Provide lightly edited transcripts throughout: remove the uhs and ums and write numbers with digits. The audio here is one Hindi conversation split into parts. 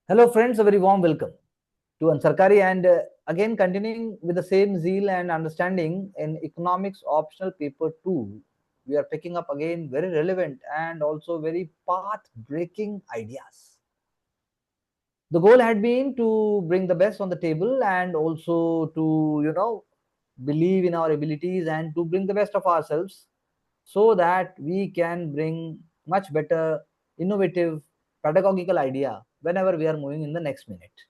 Hello, friends. A very warm welcome to Ansarkari, and again continuing with the same zeal and understanding in economics optional paper 2. We are picking up again very relevant and also very path-breaking ideas. The goal had been to bring the best on the table and also to believe in our abilities and to bring the best of ourselves so that we can bring much better, innovative, pedagogical idea whenever we are moving in the next minute.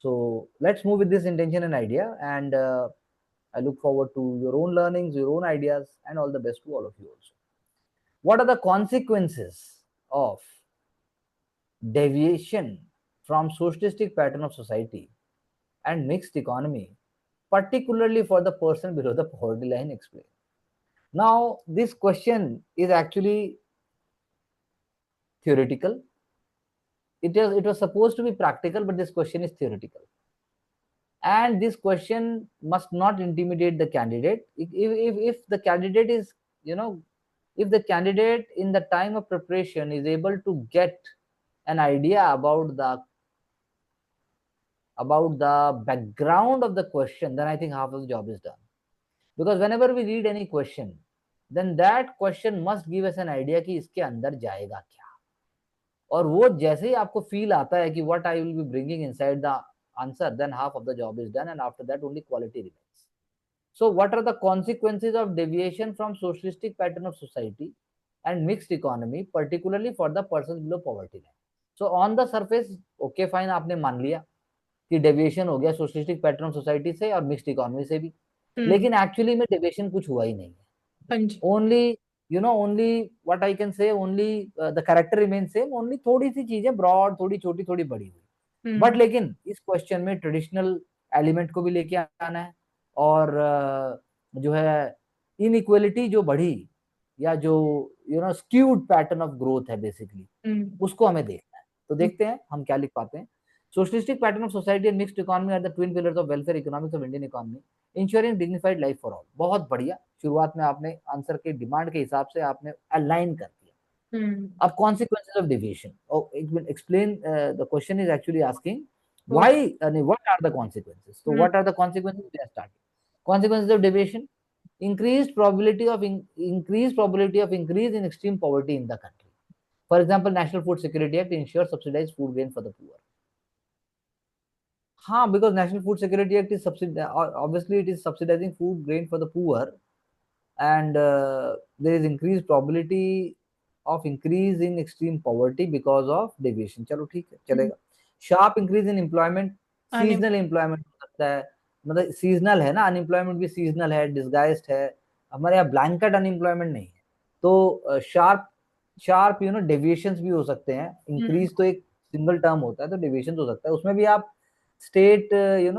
So let's move with this intention and idea. And I look forward to your own learnings, your own ideas, and all the best to all of you also. What are the consequences of deviation from socialistic pattern of society and mixed economy, particularly for the person below the poverty line? Explain. Now, this question is actually theoretical. It was supposed to be practical, but this question is theoretical. And this question must not intimidate the candidate. If the candidate is, you know, if the candidate in the time of preparation is able to get an idea about the background of the question, then I think half of the job is done. Because whenever we read any question, then that question must give us an idea कि इसके अंदर जाएगा क्या. और वो जैसे ही आपको फील आता है कि what I will be bringing inside the answer, then half of the job is done, and after that only quality remains. So what are the consequences of deviation from socialistic pattern of society and mixed economy, particularly for the persons below poverty line? So on the surface, okay fine, आपने मान लिया कि डेविएशन हो गया सोशलिस्टिक पैटर्न ऑफ सोसाइटी से और मिक्स्ड इकोनॉमी से भी, लेकिन एक्चुअली में डेविएशन कुछ हुआ ही नहीं है. Only only what I can say, only the character remain same, only थोड़ी सी चीजें ब्रॉड, थोड़ी छोटी, थोड़ी बड़ी हुई. बट लेकिन इस क्वेश्चन में ट्रेडिशनल एलिमेंट को भी लेके आना है और जो है इनइक्वलिटी जो बढ़ी या जो स्क्यूड पैटर्न ऑफ ग्रोथ है बेसिकली, उसको हमें देखना है. तो देखते हैं हम क्या लिख पाते हैं. Socialistic pattern of society and mixed economy are the twin pillars of welfare economics of Indian economy, ensuring dignified life for all. बहुत बढ़िया, शुरुआत में आपने आंसर के डिमांड के हिसाब से आपने अलाइन कर दिया. अब consequences of deviation. Oh, explain. The question is actually asking why. What are the consequences? So what are the consequences? We are starting. Consequences of deviation: increased probability of increase in extreme poverty in the country. For example, National Food Security Act ensures subsidized food grain for the poor. Because National Food Security Act is obviously it is subsidizing food grain for the poor, and there is increased probability of increase in extreme poverty because of deviation. चलो ठीक है, चलेगा. Sharp increase in employment, seasonal employment हो सकता है, मतलब seasonal है ना, unemployment भी seasonal है, disguised है. हमारे यहाँ blanket unemployment नहीं है, तो sharp deviations भी हो सकते हैं. Increase तो एक सिंगल टर्म होता है, तो deviations हो सकता है. उसमें भी आप स्टेट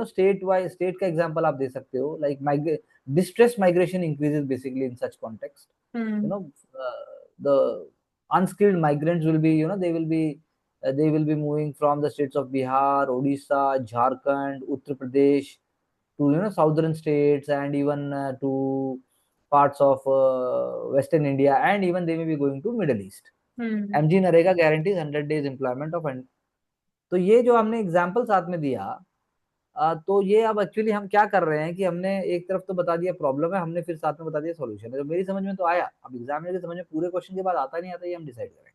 स्टेट वाइज, स्टेट का एग्जांपल आप दे सकते हो, like distress migration increases basically in such context. The unskilled migrants will be, they will be moving from the states of Bihar, Odisha, Jharkhand, Uttar Pradesh to southern states, and even to parts of western India, and even they may be going to Middle East. MG Narega guarantees 100 days employment of. तो ये जो हमने एग्जाम्पल साथ में दिया, तो ये अब एक्चुअली हम क्या कर रहे हैं कि हमने एक तरफ तो बता दिया प्रॉब्लम है, हमने फिर साथ में बता दिया सॉल्यूशन है. तो मेरी समझ में तो आया. अब एग्जामिनर की समझ में पूरे क्वेश्चन के बाद आता नहीं आता, ये हम डिसाइड करेंगे.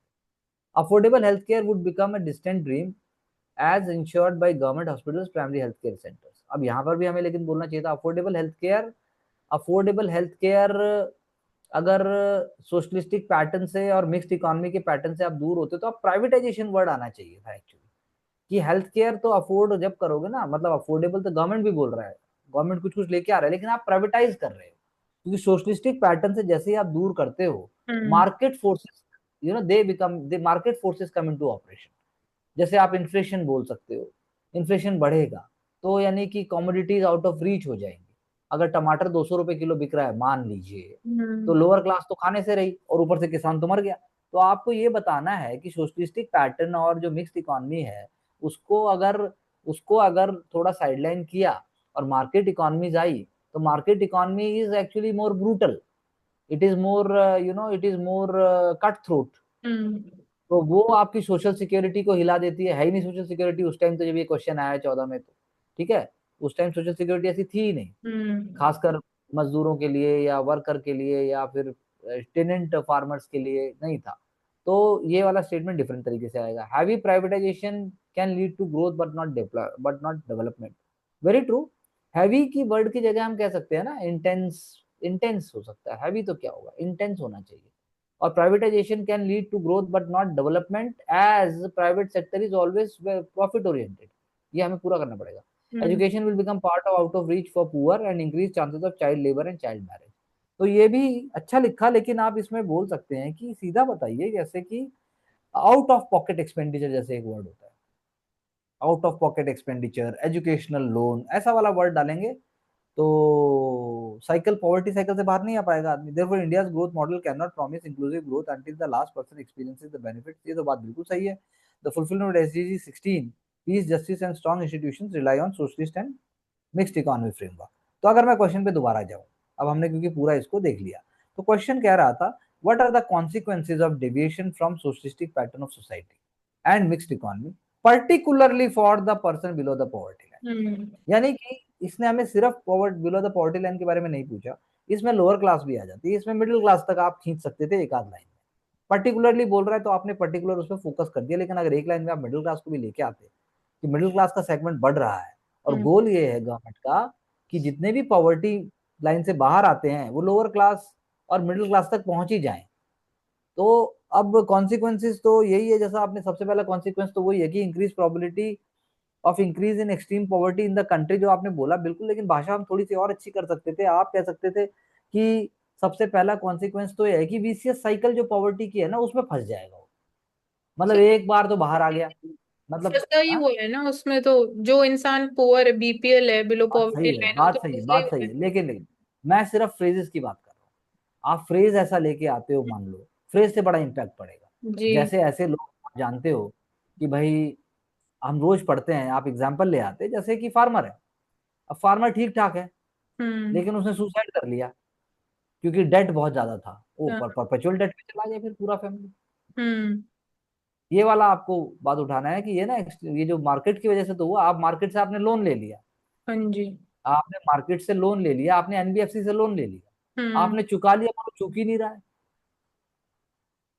Affordable health care would become a distant dream as insured by government hospitals, primary health care centres. अब यहाँ पर भी हमें लेकिन बोलना चाहिए था अफोर्डेबल हेल्थ केयर अगर सोशलिस्टिक पैटर्न से और मिक्स्ड इकोनॉमी के पैटर्न से आप दूर होते तो आप प्राइवेटाइजेशन वर्ड आना चाहिए था एक्चुअली, कि हेल्थ केयर तो अफोर्ड जब करोगे ना, मतलब अफोर्डेबल तो गवर्नमेंट भी बोल रहा है, गवर्नमेंट कुछ कुछ लेके आ रहा है, लेकिन आप प्राइवेटाइज कर रहे हो. क्योंकि सोशलिस्टिक पैटर्न से जैसे ही आप दूर करते हो, मार्केट फोर्सेस दे market forces come into operation. जैसे आप इन्फ्लेशन बोल सकते हो, इन्फ्लेशन बढ़ेगा तो यानी कि कमोडिटीज आउट ऑफ रीच हो जाएंगे. अगर टमाटर 200 रुपए किलो बिक रहा है मान लीजिए, तो लोअर क्लास तो खाने से रही और ऊपर से किसान तो मर गया. तो आपको ये बताना है कि सोशलिस्टिक पैटर्न और जो मिक्स्ड इकोनॉमी है उसको अगर थोड़ा साइडलाइन किया और मार्केट इकोनॉमीज आई, तो market economy is actually more brutal, it is more cut throat. तो वो आपकी सोशल सिक्योरिटी को हिला देती है ही नहीं सोशल सिक्योरिटी उस टाइम, तो जब ये क्वेश्चन आया 14 में, तो ठीक है, उस टाइम सोशल सिक्योरिटी ऐसी थी ही नहीं, हम्म। खासकर मजदूरों के लिए या वर्कर के लिए या फिर टेनेंट फार्मर्स के लिए नहीं था। तो ये वाला स्टेटमेंट डिफरेंट तरीके से आएगा। Heavy privatisation can lead to growth but not development. Very true. Heavy की वर्ड की जगह हम कह सकते हैं ना इंटेंस। इंटेंस हो सकता है, हैवी तो क्या होगा, इंटेंस होना चाहिए। और privatisation can lead to growth but not development as private sector is always profit oriented. ये हमें पूरा करना पड़ेगा। Hmm. Education will become part of out of reach for poor and increase chances of child labour and child marriage. तो ये भी अच्छा लिखा, लेकिन आप इसमें बोल सकते हैं कि सीधा बताइए, जैसे कि आउट ऑफ पॉकेट एक्सपेंडिचर जैसे एक वर्ड होता है, out of pocket expenditure, educational loan, ऐसा वाला वर्ड डालेंगे तो साइकिल, पॉवर्टी साइकिल से बाहर नहीं आ पाएगा आदमी। Therefore India's growth model can not promise inclusive growth until the last person experiences the benefits. ये तो बात बिल्कुल सही है। The fulfilment of SDG 16 piece justice and strong institutions rely on socialist and mixed economy framework. तो अगर मैं क्वेश्चन पे दोबारा जाऊं, अब हमने क्योंकि पूरा इसको देख लिया, तो क्वेश्चन कह रहा था what are the consequences of deviation from socialistic pattern of society and mixed economy particularly for the person below the poverty line. Hmm. यानी कि इसने हमें सिर्फ poverty below the poverty line के बारे में नहीं पूछा, इसमें लोअर क्लास भी आ जाती है, इसमें मिडिल क्लास तक आप खींच सकते थे एक आध लाइन में। पर्टिकुलरली बोल रहा है तो आपने पर्टिकुलर उस पर फोकस कर दिया, लेकिन अगर एक लाइन में आप मिडिल क्लास को भी लेके आते कि मिडिल क्लास का सेगमेंट बढ़ रहा है और हम्म। गोल ये है गवर्नमेंट का कि जितने भी पॉवर्टी लाइन से बाहर आते हैं वो लोअर क्लास और मिडिल क्लास तक पहुंच ही जाएं। तो अब कॉन्सिक्वेंसेस तो यही है, जैसा आपने सबसे पहला कॉन्सिक्वेंस तो वही है कि increase probability of increase in extreme poverty in the country, जो आपने बोला बिल्कुल, लेकिन भाषा हम थोड़ी सी और अच्छी कर सकते थे। आप कह सकते थे कि सबसे पहला कॉन्सिक्वेंस तो यह है कि वीसीएस साइकिल जो पॉवर्टी की है ना उसमें फंस जाएगा वो, मतलब एक बार तो बाहर आ गया, मतलब फंसा ही हाँ, हुआ है ना उसमें तो। जो इंसान पुअर है, बीपीएल है, बिलो बात पॉवर्टी सही है, लाइन, वो बात तो सही है, फंसा ही बात हुआ सही है। है, लेकिन मैं सिर्फ फ्रेजेस की बात कर रहा हूँ। आप फ्रेज ऐसा लेके आते हो, मान लो फ्रेज से बड़ा इम्पैक्ट पड़ेगा। जी। जैसे ऐसे लोग आप जानते हो कि भाई हम रोज पढ़ते हैं, आप एग्जाम्पल ले आते जैसे कि फार्मर है। अब फार्मर ठीक ठाक है, हम्म। लेकिन उसने सुसाइड कर लिया क्योंकि डेट बहुत ज्यादा था, वो हाँ। परपेचुअल डेट में चला गया फिर पूरा फैमिली। हम्म। ये वाला आपको बात उठाना है कि ये ना, ये जो मार्केट की वजह से तो हुआ, आप मार्केट से आपने लोन ले लिया, हाँ जी। आपने मार्केट से लोन ले लिया, आपने एनबीएफसी से लोन ले लिया, हम्म। आपने चुका लिया पर वो चूक ही नहीं रहा है।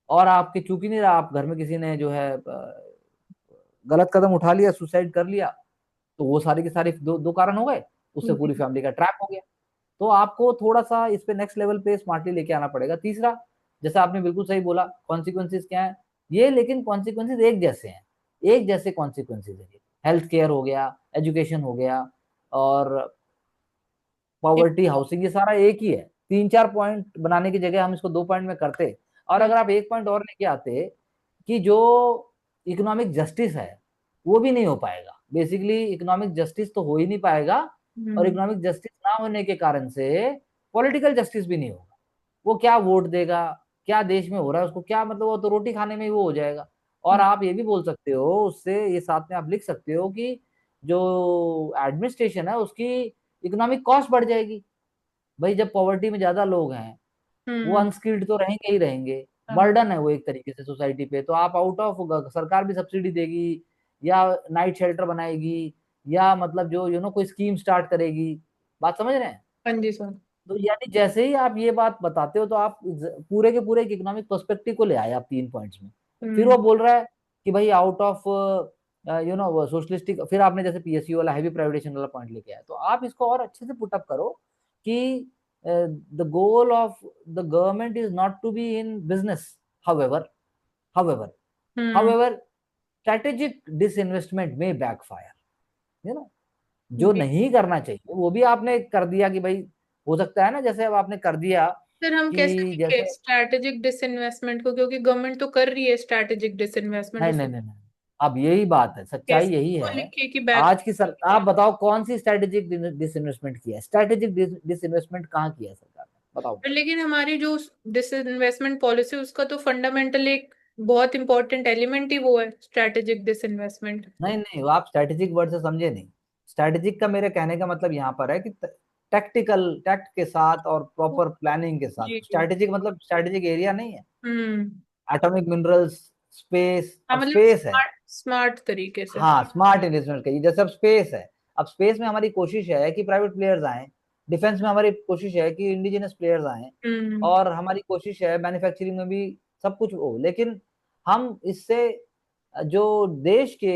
और आपके चूक ही नहीं रहा, आप घर में किसी ने जो है गलत कदम उठा लिया, सुसाइड कर लिया, तो वो सारे के सारे दो कारण हो गए, उससे पूरी जी। फैमिली का ट्रैप हो गया। तो आपको थोड़ा सा इस पे नेक्स्ट लेवल पे स्मार्टली लेके आना पड़ेगा। तीसरा, जैसा आपने बिल्कुल सही बोला, कॉन्सिक्वेंसेज क्या है ये, लेकिन कॉन्सिक्वेंसेज एक जैसे हैं, एक जैसे कॉन्सिक्वेंसेज है। हेल्थ केयर हो गया, एजुकेशन हो गया, और पॉवर्टी, हाउसिंग, ये सारा एक ही है। तीन चार पॉइंट बनाने की जगह हम इसको दो पॉइंट में करते, और हम्म। अगर आप एक पॉइंट और लेके आते कि जो इकोनॉमिक जस्टिस है वो भी नहीं हो पाएगा। बेसिकली इकोनॉमिक जस्टिस तो हो ही नहीं पाएगा, और हम्म। इकोनॉमिक जस्टिस ना होने के कारण से पॉलिटिकल जस्टिस भी नहीं होगा। वो क्या वोट देगा, क्या देश में हो रहा है उसको क्या मतलब, वो तो रोटी खाने में ही वो हो जाएगा। और आप ये भी बोल सकते हो उससे, ये साथ में आप लिख सकते हो कि जो एडमिनिस्ट्रेशन है उसकी इकोनॉमिक कॉस्ट बढ़ जाएगी। भाई जब पॉवर्टी में ज्यादा लोग हैं, वो हम्म। अनस्किल्ड तो रहेंगे ही रहेंगे, हाँ। बर्डन है वो एक तरीके से सोसाइटी पे। तो आप आउट ऑफ, सरकार भी सब्सिडी देगी या नाइट शेल्टर बनाएगी या मतलब जो कोई स्कीम स्टार्ट करेगी। बात समझ रहे हैं? हाँ जी सर। तो यानी जैसे ही आप ये बात बताते हो तो आप पूरे के पूरे एक इकोनॉमिक पर्सपेक्टिव को ले आए आप तीन पॉइंट्स में। फिर हम्म। वो बोल रहा है कि भाई आउट ऑफ सोशलिस्टिक, फिर आपने जैसे पीएसयू वाला हैवी प्राइवेटेशन वाला पॉइंट लेके आया, तो आप इसको और अच्छे से पुटअप करो कि the goal of the government is not to be in business, however however hmm. However strategic disinvestment में बैकफायर, यू नो जो जी। नहीं करना चाहिए वो भी आपने कर दिया कि भाई हो सकता है ना, जैसे अब आपने कर दिया सर हम कैसे कि लिखे जैसे, स्ट्रैटेजिक डिसइन्वेस्टमेंट को, क्योंकि गवर्नमेंट तो कर रही है स्ट्रैटेजिक डिसइन्वेस्टमेंट नहीं उस नहीं नहीं नहीं, अब यही बात है, सच्चाई कैसे यही को है। लिखे कि बैक। आज की सर, आप बताओ कौन सी स्ट्रेटेजिक डिसइन्वेस्टमेंट किया है, स्ट्रेटेजिक डिसइन्वेस्टमेंट कहाँ किया है सरकार ने, बताओ मुझे। लेकिन हमारी जो डिसइन्वेस्टमेंट पॉलिसी, उसका तो फंडामेंटल एक बहुत इंपॉर्टेंट एलिमेंट ही वो है, स्ट्रैटेजिक डिसइन्वेस्टमेंट। नहीं नहीं, वो आप स्ट्रेटेजिक वर्ड से समझे नहीं। स्ट्रेटेजिक का मेरे कहने का मतलब यहाँ पर है कि टैक्टिकल, टैक्ट के साथ और प्रॉपर प्लानिंग के साथ। जी जी। स्ट्रेटेजिक मतलब स्ट्रेटेजिक एरिया नहीं है। हम्म। एटॉमिक मिनरल्स स्पेस, हाँ अब मतलब स्पेस है, स्मार्ट स्मार्ट तरीके से। हाँ स्मार्ट इन्वेस्टमेंट कहिए, जैसे अब स्पेस है, अब स्पेस में हमारी कोशिश है कि प्राइवेट प्लेयर्स आए, डिफेंस में हमारी कोशिश है कि इंडिजिनस प्लेयर्स आए, हम्म। और हमारी कोशिश है मैन्युफैक्चरिंग में भी सब कुछ हो, लेकिन हम इससे जो देश के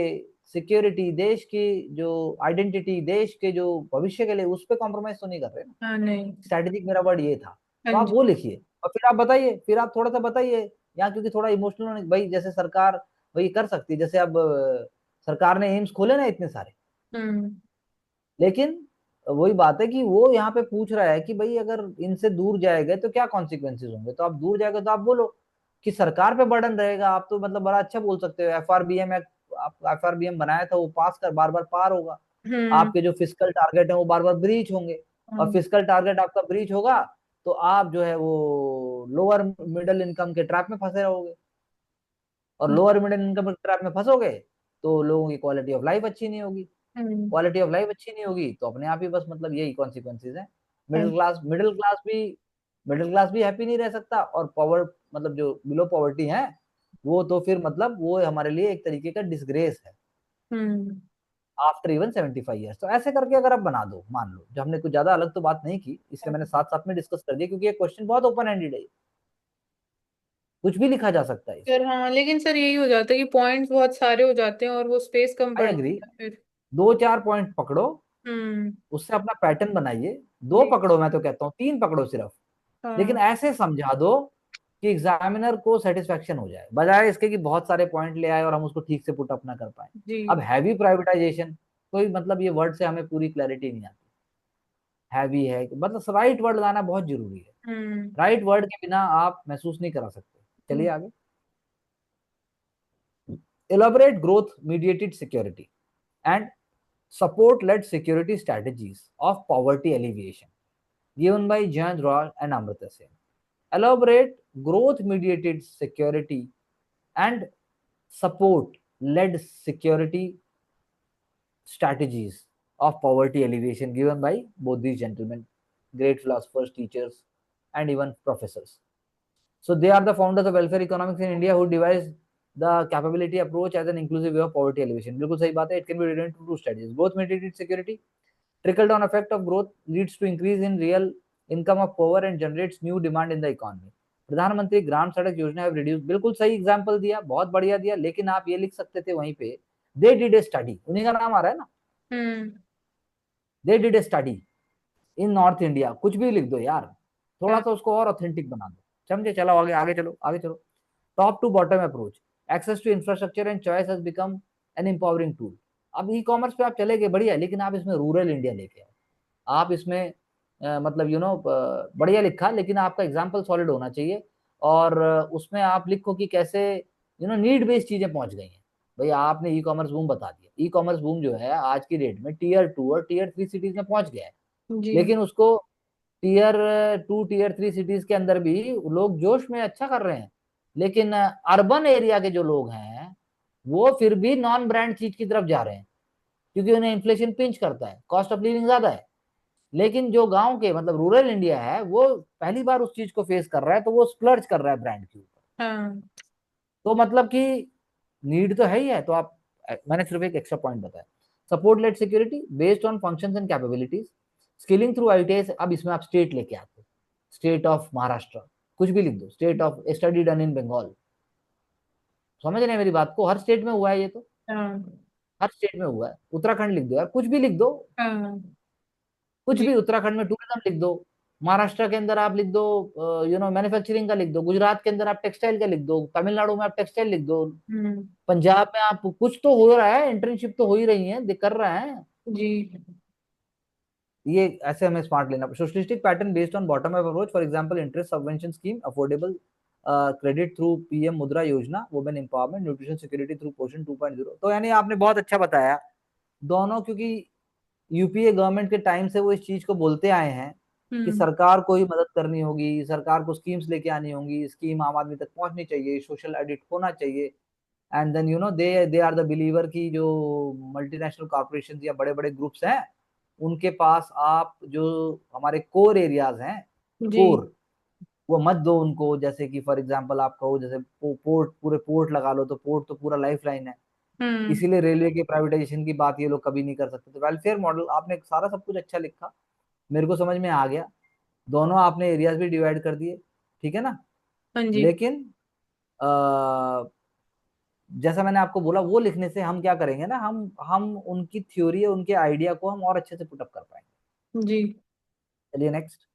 सिक्योरिटी, देश की जो आइडेंटिटी, देश के जो भविष्य के लिए, उस पर कॉम्प्रोमाइज तो नहीं कर रहे ना। हाँ नहीं। स्ट्रैटेजिक मेरा वर्ड ये था। हाँ तो आप वो जी। लिखिए, और फिर आप बताइए, फिर आप थोड़ा सा बताइए यहाँ, क्योंकि थोड़ा इमोशनल भाई, जैसे सरकार वही कर सकती है, जैसे अब सरकार ने एम्स खोले ना इतने सारे, हम्म। लेकिन वही बात है कि वो यहाँ पे पूछ रहा है कि भाई अगर इनसे दूर जाएगा तो क्या कॉन्सिक्वेंसेज होंगे, तो आप दूर जाएगा तो आप बोलो कि सरकार पे बर्डन रहेगा, आप तो मतलब बड़ा अच्छा बोल सकते हो, एफआरबीएम एक्ट, आप एफआरबीएम बनाया था वो पास कर, बार बार पार होगा, हम्म। आपके जो फिजिकल टारगेट है वो बार बार ब्रीच होंगे, और हाँ। फिजिकल टारगेट आपका ब्रीच होगा तो आप जो है वो लोअर मिडिल इनकम के ट्रैप में फंसे रहोगे, और लोअर मिडिल इनकम के ट्रैप में फंसोगे तो लोगों की क्वालिटी ऑफ लाइफ अच्छी नहीं होगी, हम्म। क्वालिटी ऑफ लाइफ अच्छी नहीं होगी तो अपने आप ही बस मतलब यही कॉन्सिक्वेंसेज है। हाँ। मिडिल क्लास भी हैप्पी नहीं रह सकता, और पॉवर मतलब जो बिलो पॉवर्टी है वो तो फिर मतलब वो हमारे लिए एक तरीके का डिसग्रेस है हम्म। After even 75 years. तो ऐसे करके अगर आप बना दो, मान लो जो हमने कुछ ज्यादा अलग तो बात नहीं की, इसलिए मैंने साथ साथ में डिस्कस कर दिया, क्योंकि ये क्वेश्चन बहुत ओपन एंडेड है, कुछ भी लिखा जा सकता है फिर इसमें। हाँ, लेकिन सर यही हो जाता है कि पॉइंट्स बहुत सारे हो जाते हैं और वो स्पेस कम आई पड़ एग्री, जाता है फिर। दो चार पॉइंट पकड़ो, हम्म। उससे अपना पैटर्न बनाइए, दो जी। पकड़ो, मैं तो कहता हूँ तीन पकड़ो सिर्फ, लेकिन हाँ। ऐसे समझा दो कि एग्जामिनर को सेटिस्फेक्शन हो जाए, बजाय इसके कि बहुत सारे पॉइंट ले आए और हम उसको ठीक से पुट अप ना कर पाए। जी। अब हैवी प्राइवेटाइजेशन, कोई मतलब ये वर्ड से हमें पूरी क्लैरिटी नहीं आती, हैवी है मतलब राइट वर्ड लाना बहुत जरूरी है, हम्म। राइट वर्ड के बिना आप महसूस नहीं करा सकते। चलिए आगे। elaborate growth mediated security and support led security strategies of poverty alleviation given by Jan Roy and Amrita Sen. Elaborate growth mediated security and support led security strategies of poverty alleviation given by both these gentlemen, great philosophers, teachers, and even professors. So they are the founders of welfare economics in India who devised the capability approach as an inclusive way of poverty alleviation. बिल्कुल सही बात है. It can be written into two strategies. Growth mediated security, trickle down effect of growth leads to increase in real income of poor and generates new demand in the economy. प्रधानमंत्री ग्राम सड़क योजना है रिड्यूस, बिल्कुल सही एग्जाम्पल दिया, बहुत बढ़िया दिया, लेकिन आप ये लिख सकते थे वहीं पे, दे डिड ए स्टडी, उन्हीं का नाम आ रहा है ना, hmm. They did a study in North India, कुछ भी लिख दो यार, थोड़ा हाँ। सा उसको और ऑथेंटिक बना दो, समझे। चलो आगे, आगे चलो, आगे चलो। Top to bottom approach, access to infrastructure and choice has become an empowering tool. अब ई कॉमर्स पे आप चले गए, बढ़िया, लेकिन आप इसमें रूरल इंडिया लेके आओ, आप इसमें मतलब बढ़िया लिखा, लेकिन आपका एग्जाम्पल सॉलिड होना चाहिए, और उसमें आप लिखो कि कैसे नीड बेस्ड चीजें पहुंच गई हैं। भाई आपने ई कॉमर्स बूम बता दिया, ई कॉमर्स बूम जो है आज की डेट में टीयर 2 और टीयर 3 सिटीज में पहुंच गया है, जी। लेकिन उसको टीयर 2 टीयर 3 सिटीज के अंदर भी लोग जोश में अच्छा कर रहे हैं, लेकिन अर्बन एरिया के जो लोग हैं वो फिर भी नॉन ब्रांड चीज की तरफ जा रहे हैं, क्योंकि उन्हें इन्फ्लेशन पिंच करता है, कॉस्ट ऑफ लिविंग ज्यादा है। लेकिन जो गांव के मतलब रूरल इंडिया है वो पहली बार उस चीज को फेस कर रहा है, तो वो स्प्लर्ज कर रहा है ब्रांड के ऊपर। हाँ। तो मतलब कि नीड तो है ही है, तो आप, मैंने सिर्फ एक एक्स्ट्रा पॉइंट बताया। Support let security based on functions and capabilities, skilling through ITI. अब इसमें आप स्टेट लेके आते हो, स्टेट ऑफ महाराष्ट्र, कुछ भी लिख दो, state of study done in Bengal, समझ रहे हैं मेरी बात को, हर स्टेट में हुआ है ये तो, हाँ। हर स्टेट में हुआ है। उत्तराखंड लिख दो यार, कुछ भी लिख दो, हाँ। कुछ जी। भी, उत्तराखंड में टूरिज्म लिख दो, महाराष्ट्र के अंदर आप लिख दो मैन्युफैक्चरिंग का लिख दो, गुजरात के अंदर आप टेक्सटाइल का लिख दो, तमिलनाडु में आप टेक्सटाइल लिख दो, हम्म। पंजाब में आप, कुछ तो हो रहा है, इंटर्नशिप तो हो ही रही है, कर रहा है। जी। ये ऐसे हमें स्मार्ट लेना, socialistic pattern based on bottom up approach, for example interest subvention scheme, affordable credit through PM मुद्रा योजना, women empowerment, nutrition security through पोषण 2.0। तो यानी आपने बहुत अच्छा बताया दोनों, क्योंकि यूपीए गवर्नमेंट के टाइम से वो इस चीज को बोलते आए हैं कि हम्म। सरकार को ही मदद करनी होगी, सरकार को स्कीम्स लेके आनी होंगी, स्कीम आम आदमी तक पहुंचनी चाहिए, सोशल एडिट होना चाहिए। And then they are the believer की जो मल्टीनेशनल कॉर्पोरेशन या बड़े बड़े ग्रुप्स हैं, उनके पास आप जो हमारे कोर एरियाज हैं, जी। कोर वो मत दो उनको, जैसे कि फॉर एग्जांपल आप कहो जैसे पोर्ट, पूरे पोर्ट लगा लो, तो पोर्ट तो पूरा लाइफ लाइन है, हम्म। इसीलिए रेलवे की प्राइवेटाइजेशन की बात ये लोग कभी नहीं कर सकते। तो वेलफेयर मॉडल आपने सारा सब कुछ अच्छा लिखा, मेरे को समझ में आ गया, दोनों आपने एरियाज भी डिवाइड कर दिए, ठीक है ना। हाँ जी। लेकिन आ, जैसा मैंने आपको बोला, वो लिखने से हम क्या करेंगे ना, हम उनकी थ्योरी, उनके आइडिया को हम और अच्छे से पुटअप कर पाएंगे। जी। चलिए next.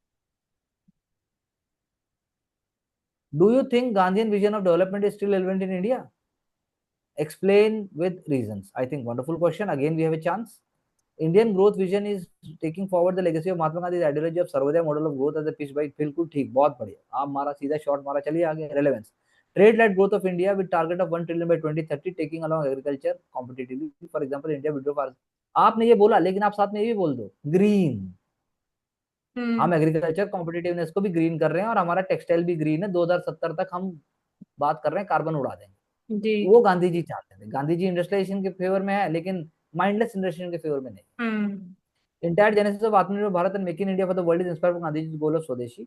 Do you think Gandhian vision of development is still relevant in India? Explain with reasons. I think wonderful question. Again, we have a chance. Indian growth vision is taking forward the legacy of Mahatma Gandhi's ideology of Sarvodaya model of growth as a pitch by बिल्कुल ठीक, बहुत बढ़िया, आप मारा सीधा शॉट मारा, चलिए आगे। Relevance. Trade led growth of India with target of 1 trillion by 2030, taking along agriculture competitively. For example, India withdraw for, आपने ये बोला, लेकिन आप साथ में ये भी बोल दो ग्रीन, हम्म। हम एग्रीकल्चर कॉम्पिटिटिवनेस को भी ग्रीन कर रहे हैं और हमारा टेक्सटाइल भी ग्रीन है, 2070 तक हम बात कर रहे हैं कार्बन उड़ा देंगे। जी। वो गांधी जी चाहते थे, गांधी जी इंडस्ट्रियलाइजेशन के फेवर में है, लेकिन माइंडलेस इंडस्ट्रियलाइजेशन के फेवर में नहीं। हम्म। Entire genesis of Atmanirbhar Bharat and make in India for the world is inspired Gandhi ji goal of swadeshi.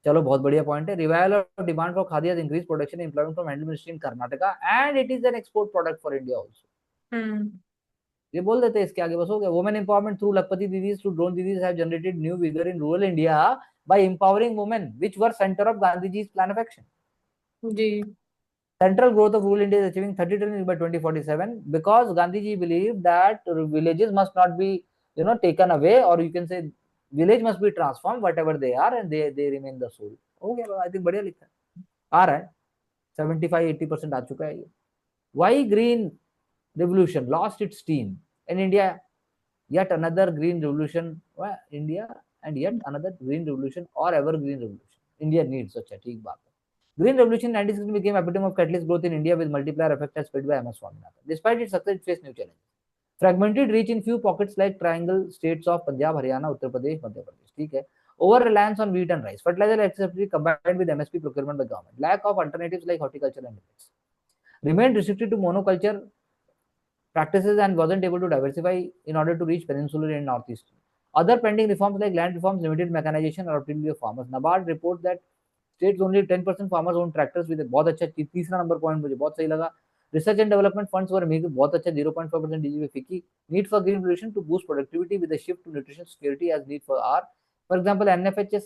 चलो बहुत बढ़िया पॉइंट है। Revival of demand for khadi has increase production employment from handloom industry in Karnataka and it is an export product for India also. Hmm. ये बोल देते हैं इसके आगे, बस हो गया। Women empowerment through Lakhpati didis to drone didis have generated new vigour in rural India by empowering women which were centre of Gandhi जी's प्लान ऑफ एक्शन। जी। Central growth of rural India is achieving 30 trillion by 2047 because Gandhiji believed that villages must not be, taken away, or you can say village must be transformed whatever they are, and they remain the soul. हो गया, आई थिंक बढ़िया लिखा है, आ रहा है 75-80% आ चुका है ये। Why green revolution lost its steam in India? Yet another green revolution, India, and yet another green revolution or evergreen revolution India needs. अच्छा ठीक बात है। Green Revolution in 1960 became epitome of catalyst growth in India with multiplier effect as spelled by MS Swaminathan. Despite its success, it faced new challenges. Fragmented reach in few pockets like triangle states of Punjab, Haryana, Uttar Pradesh, Madhya Pradesh. ठीक है. Over reliance on wheat and rice. Fertilizer accessibility combined with MSP procurement by government. Lack of alternatives like horticulture and millets. Remained restricted to monoculture practices and wasn't able to diversify in order to reach peninsular and northeast. Other pending reforms like land reforms, limited mechanization, or opportunity of farmers. NABARD reports that states only 10% farmers own tractors with बहुत अच्छा, तीसरा नंबर पॉइंट मुझे बहुत सही लगा। Research and development funds were make बहुत अच्छा, 0.5% DGP FICCI. Need for green revolution to boost productivity with a shift to nutrition security as need for our, for example NFHS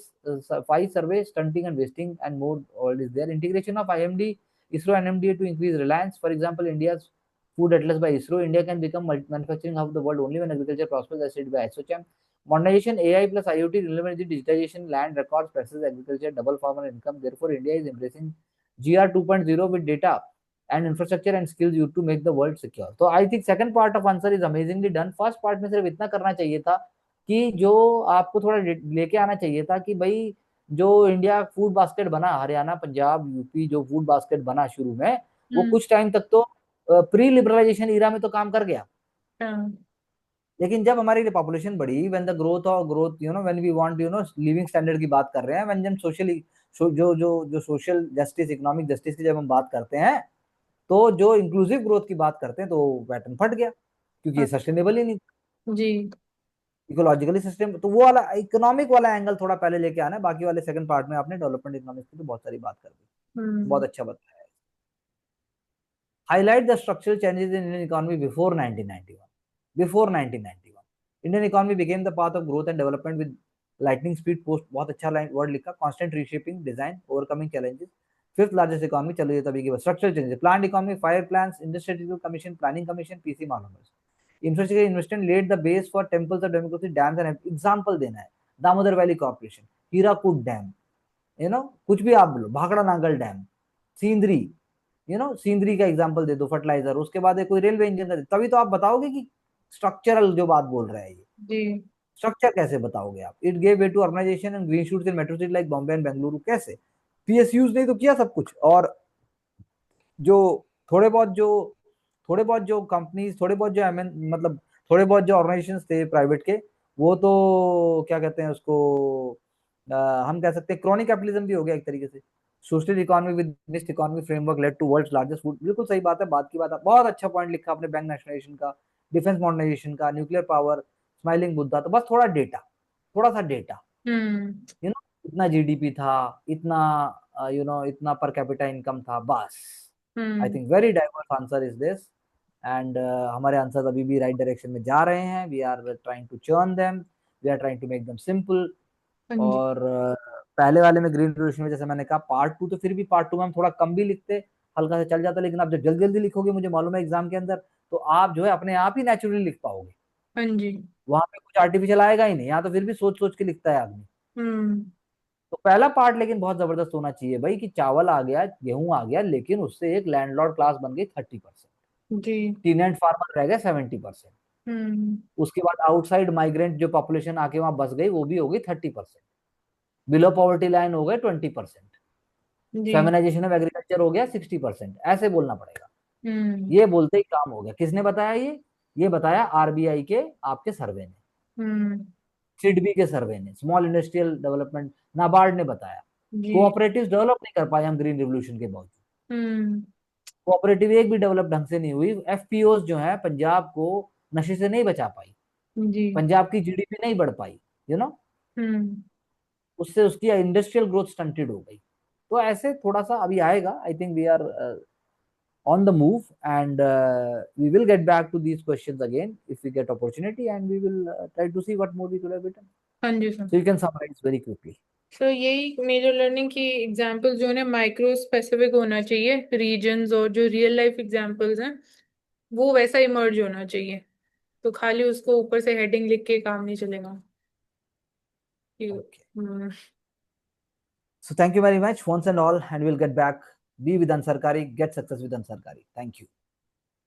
5 survey stunting and wasting and more all is there. Integration of IMD, ISRO and MDA to increase reliance. For example, India's food atlas by ISRO, India can become manufacturing hub of the world only when agriculture prospers as said by ASSOCHAM. Modernization, AI plus IoT, renewable energy, digitization, land records, practices, agriculture, double farmer income. Therefore, India is embracing GR 2.0 with data and infrastructure and skills you to make the world secure. So I think second part of answer is amazingly done. First part में सिर्फ इतना करना चाहिए था कि जो आपको थोड़ा लेके आना चाहिए था कि भाई जो इंडिया फूड बास्केट बना, हरियाणा, पंजाब, यूपी, जो फूड बास्केट बना शुरू में, वो कुछ टाइम तक तो प्री लिबरलाइजेशन ईरा में तो काम कर गया। हाँ। लेकिन जब हमारी पॉपुलेशन बढ़ी, व्हेन द ग्रोथ और growth when we want living standard की बात कर रहे हैं, व्हेन जब सोशली जो सोशल जस्टिस, इकोनॉमिक जस्टिस की जब हम बात करते हैं, तो जो इंक्लूसिव ग्रोथ की बात करते हैं, तो पैटर्न फट गया, क्योंकि ये हाँ सस्टेनेबल ही नहीं, जी। Ecologically system. तो वो वाला इकोनॉमिक वाला एंगल थोड़ा पहले लेके आना है। बाकी वाले सेकंड पार्ट में आपने डेवलपमेंट इकोनॉमिक्स की तो बहुत सारी बात कर दी, बहुत हम्म। अच्छा बताया। Highlight the structural changes in Indian economy before 1991. Before 1991, Indian economy became the path of growth and development with lightning speed post, बहुत अच्छा वर्ड लिखा, constant reshaping, design, overcoming challenges. Fifth largest economy, चलो ये तभी की structural changes, planned economy, fire plans, industrial commission, planning commission, PC मालूम। Infrastructure investment laid the base for temples of democracy, dams and example देना है, Damodar valley corporation, Hirakud dam, कुछ भी आप बोलो, भाखड़ा नांगल डैम, सींदरी, सींदरी का एग्जांपल दे दो, फर्टिलाइजर, उसके बाद कोई रेलवे इंजन का, तभी तो आप बताओगे कि स्ट्रक्चरल जो बात बोल रहा है ये। जी। स्ट्रक्चर कैसे बताओगे आप? It gave way to urbanisation and green shoots in metro city like Bombay and Bengaluru. कैसे? पीएसयूज ने तो किया सब कुछ, और जो थोड़े बहुत जो कंपनीज, थोड़े बहुत जो मतलब थोड़े बहुत जो ऑर्गेनाइजेशंस थे प्राइवेट के, वो तो क्या कहते हैं उसको, हम कह सकते हैं क्रॉनिक कैपिटलिज्म भी हो गया एक तरीके से। Social economy with mixed economy framework led to world's largest food, बिल्कुल सही बात है, बात की बात है, बहुत अच्छा पॉइंट लिखा आपने, बैंक नेशनलाइजेशन का, डिफेंस मॉडर्नाइजेशन का, न्यूक्लियर पावर, स्माइलिंग बुद्धा। तो बस थोड़ा डेटा, थोड़ा सा डेटा, हम्म। इतना जीडीपी था, इतना इतना पर कैपिटा इनकम था, बस। I hmm. Think very diverse answer is this. And हमारे आंसर अभी भी राइट डायरेक्शन में जा रहे हैं। We are trying to churn them, we are trying to make them simple. हाँ जी। और पहले वाले में ग्रीन रेवोल्यूशन में जैसे मैंने कहा पार्ट टू, तो फिर भी पार्ट टू में हम थोड़ा कम भी लिखते, हल्का से चल जाता, लेकिन आप जब जल्दी जल्दी लिखोगे, मुझे मालूम है एग्जाम के अंदर, तो आप जो है अपने आप ही नेचुरली लिख पाओगे। हाँ जी। वहां पे कुछ आर्टिफिशियल आएगा ही नहीं, यहाँ तो फिर भी सोच सोच के लिखता है आदमी। हम्म। तो पहला पार्ट लेकिन बहुत जबरदस्त होना चाहिए भाई, कि चावल आ गया, गेहूं आ गया, लेकिन उससे एक लैंडलॉर्ड क्लास बन गई 30%, जी। टीनेंट फार्मर रह गए 70%। हम्म। उसके बाद आउटसाइड माइग्रेंट जो पॉपुलेशन आके वहां बस गई, वो भी हो गई 30%। बिलो पॉवर्टी लाइन हो गए 20%। जी। फेमिनाइजेशन ऑफ एग्रीकल्चर हो गया 60%। ऐसे बोलना पड़ेगा। हम्म। ये बोलते ही काम हो गया। किसने बताया ये बताया आरबीआई के आपके सर्वे ने, हम्म। सिडबी के सर्वे ने, स्मॉल इंडस्ट्रियल डेवलपमेंट, नाबार्ड ने बताया। जी। कोऑपरेटिव डेवलप नहीं कर पाए हम ग्रीन रिवोल्यूशन के बावजूद। हम्म। कोऑपरेटिव एक भी डेवलप ढंग से नहीं हुई। एफपीओ जो है पंजाब को नशे से नहीं बचा पाई, जी। पंजाब की जीडीपी नहीं बढ़ पाई, यू नो। हम्म। उससे उसकी इंडस्ट्रियल ग्रोथ स्टंटेड हो गई। तो ऐसे थोड़ा सा अभी आएगा। I think we are on the move, and we will get back to these questions again if we get opportunity, and we will try to see what more we could have written. हाँ जी sir. So you can summarize very quickly. So यही मेजर लर्निंग की एग्जांपल्स जो है माइक्रो स्पेसिफिक होना चाहिए, रीजन्स, और जो रियल लाइफ एग्जांपल्स हैं वो वैसा इमर्ज होना चाहिए। तो खाली उसको ऊपर से हेडिंग लिख के काम नहीं चलेगा कि Okay. So thank you very much once and all, and we'll get back. Be with Ansarkari, get success with Ansarkari. Thank you.